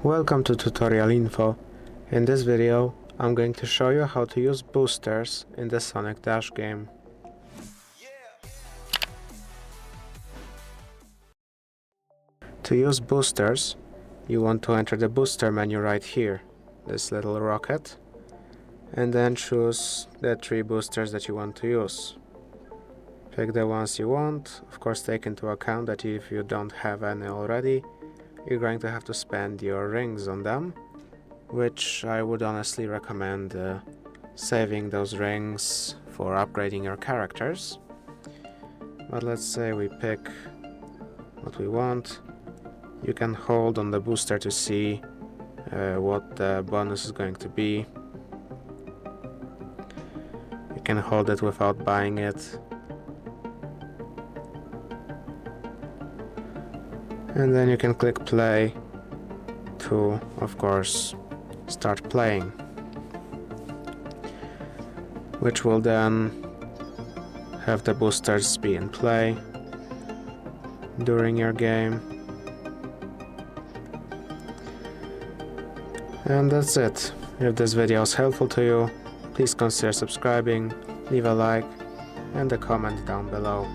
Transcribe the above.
Welcome to Tutorial Info. In this video, I'm going to show you how to use boosters in the Sonic Dash game. To use boosters, you want to enter the booster menu right here, this little rocket, and then choose the 3 boosters that you want to use. Pick the ones you want, of course take into account that if you don't have any already, you're going to have to spend your rings on them, which I would honestly recommend saving those rings for upgrading your characters. But let's say we pick what we want. You can hold on the booster to see what the bonus is going to be. You can hold it without buying it. And then you can click play to, of course, start playing, which will then have the boosters be in play during your game. And that's it. If this video is helpful to you, please consider subscribing, leave a like and a comment down below.